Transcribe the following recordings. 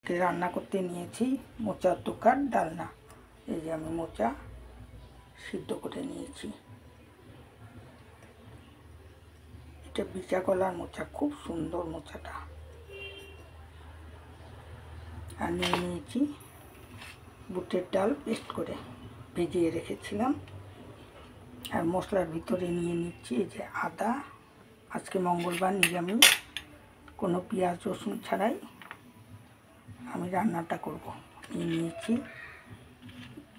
আজকে রান্না করতে নিয়েছি মোচার দোকান ডালনা। এই যে আমি মোচা সিদ্ধ করে নিয়েছি। এটা বিচা কলার মোচা, খুব সুন্দর মোচাটা। আর নিয়ে নিয়েছি বুটের ডাল পেস্ট করে ভিজিয়ে রেখেছিলাম। আর মশলার ভিতরে নিয়ে নিচ্ছি এই যে আদা। আজকে মঙ্গলবার, নিরামিষ, কোনো পেঁয়াজ রসুন ছাড়াই আমি রান্নাটা করব। নিয়ে নিয়েছি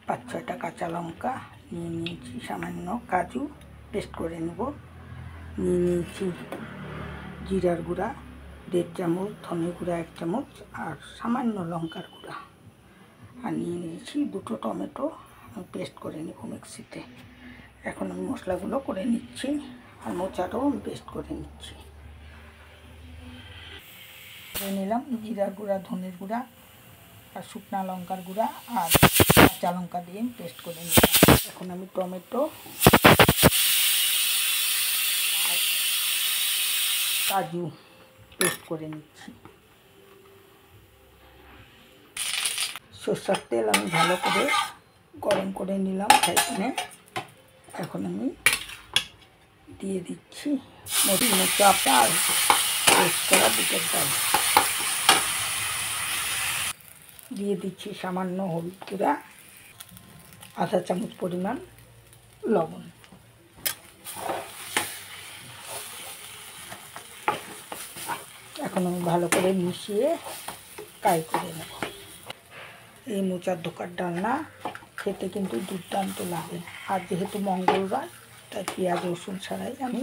5-6টা কাঁচা লঙ্কা, নিয়ে নিয়েছি সামান্য কাজু পেস্ট করে নেব, নিয়ে নিয়েছি জিরার গুঁড়া 1.5 চামচ, ধনে গুঁড়া 1 চামচ আর সামান্য লঙ্কার গুঁড়া। আর নিয়ে নিয়েছি 2টো টমেটো, আমি পেস্ট করে নেব মিক্সিতে। এখন আমি মশলাগুলো করে নিচ্ছি আর মোচাটাও আমি পেস্ট করে নিচ্ছি। করে নিলাম জিরার গুঁড়া, ধনের গুঁড়া আর শুকনা লঙ্কার গুঁড়া আর কাঁচা লঙ্কা দিয়ে পেস্ট করে নিলাম। এখন আমি টমেটো আর কাজু পেস্ট করে নিচ্ছি। সরষের তেল আমি ভালো করে গরম করে নিলাম ফ্রাই প্যানে। এখন আমি দিয়ে দিচ্ছি মোচাটা আর পেস্ট করা বুটের ডাল। দিয়ে দিচ্ছি সামান্য হলুদ গুঁড়া, আধা চামচ পরিমাণ লবণ। এখন আমি ভালো করে মিশিয়ে ফ্রাই করে নেব। এই মোচার দোকান ডালনা খেতে কিন্তু দুর্দান্ত লাগে। আর যেহেতু মঙ্গলবার, তাই পেঁয়াজ রসুন ছাড়াই আমি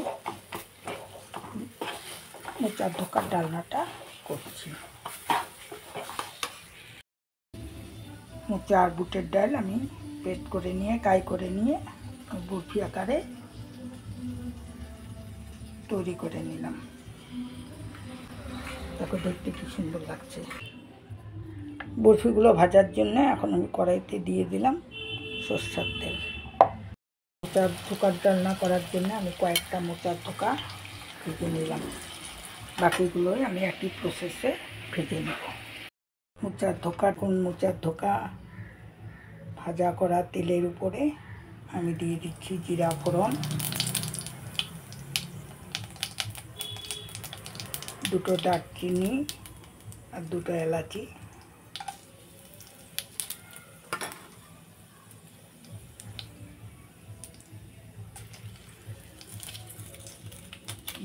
মোচার দোকান ডালনাটা করছি। মোচা আর বুটের ডাল আমি পেস্ট করে নিয়ে ফ্রাই করে নিয়ে বরফি আকারে তৈরি করে নিলাম। দেখো দেখতে কি সুন্দর লাগছে। বরফিগুলো ভাজার জন্য এখন আমি কড়াইতে দিয়ে দিলাম সরষের তেল। মোচার ধোকার ডালনা করার জন্য আমি কয়েকটা মোচার ধোকা ভেজে নিলাম। বাকিগুলোই আমি একই প্রসেসে ভেজে নেব। মোচার ধোকা ভাজা করা তেলের উপরে আমি দিয়ে দিচ্ছি জিরা ফোড়ন, 2টো দারচিনি আর 2টো এলাচি,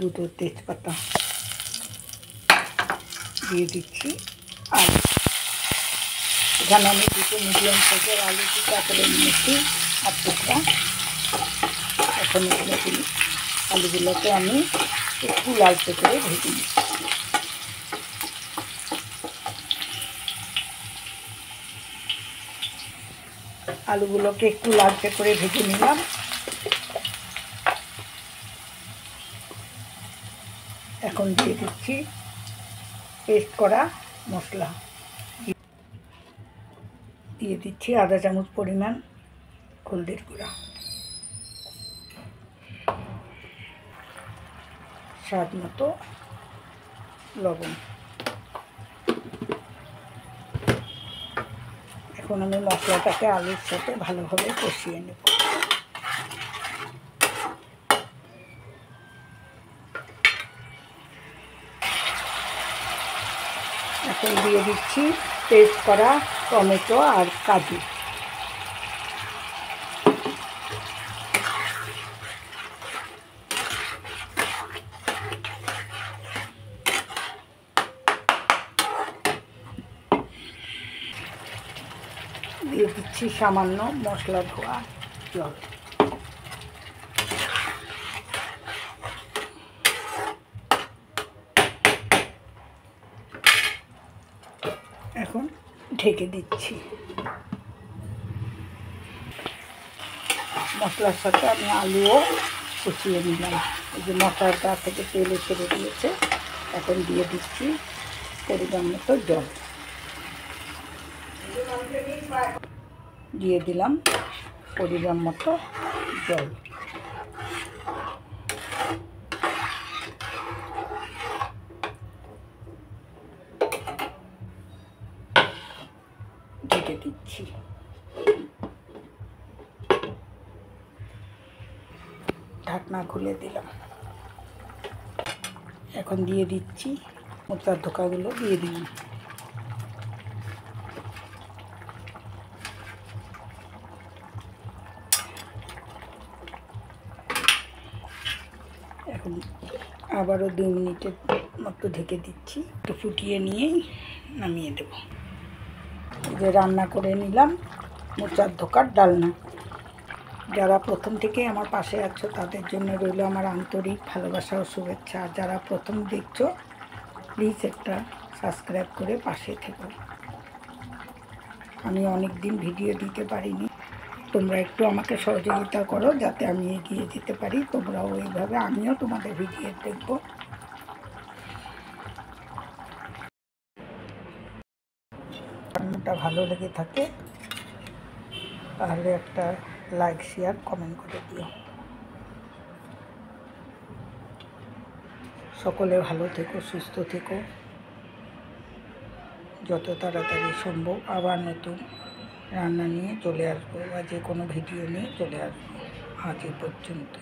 দুটো তেজপাতা দিয়ে দিচ্ছি। আলু, এখানে আমি 2টো মিডিয়াম সাইজের আলু টুকরা করে নিয়েছি 8 টুকরা। এখন আলুগুলোকে আমি একটু লালচে করে ভেজে নিচ্ছি। আলুগুলোকে একটু লালচে করে ভেজে নিলাম। এখন দিয়ে দিচ্ছি পেস্ট করা মশলা, দিয়ে দিচ্ছি আধা চামচ পরিমাণ হলদির গুঁড়া, স্বাদ মতো লবণ। এখন আমি মশলাটাকে আলুর সাথে ভালোভাবে কষিয়ে নেব। এখন দিয়ে দিচ্ছি পেস্ট করা টমেটো আর কাজু। দিয়ে দিচ্ছি সামান্য মশলা ধোয়া জল। এখন ঢেকে দিচ্ছি। মশলার সাথে আমি আলুও কষিয়ে নিলাম। এই যে মশলাটা থেকে তেলে ছেড়ে দিয়েছে, এখন দিয়ে দিচ্ছি পরিমাণ মতো জল। দিয়ে দিলাম পরিমাণ মতো জল। ঢাকনা খুলে দিলাম। এখন দিয়ে দিচ্ছি মোচার ধোকাগুলো দিয়ে দিলাম। এখন আবারও 2 মিনিটের মতো ঢেকে দিচ্ছি, একটু ফুটিয়ে নিয়েই নামিয়ে দেব। এই যে রান্না করে নিলাম মোচার ধোকার ডালনা। যারা প্রথম থেকে আমার পাশে আছো তাদের জন্য রইল আমার আন্তরিক ভালোবাসা ও শুভেচ্ছা। আর যারা প্রথম দেখছো প্লিজ একটা সাবস্ক্রাইব করে পাশে থেকো। আমি অনেক দিন ভিডিও দিতে পারিনি, তোমরা একটু আমাকে সহযোগিতা করো যাতে আমি এগিয়ে যেতে পারি। তোমরাও এইভাবে, আমিও তোমাদের ভিডিও দেখব। রান্নাটা ভালো লেগে থাকে তাহলে একটা লাইক, শেয়ার, কমেন্ট করে দিও। সকলে ভালো থেকো, সুস্থ থেকো। যত তাড়াতাড়ি সম্ভব আবার নতুন রান্না নিয়ে চলে আসবো বা যে কোনো ভিডিও নিয়ে চলে আসবো। আজ এই পর্যন্ত।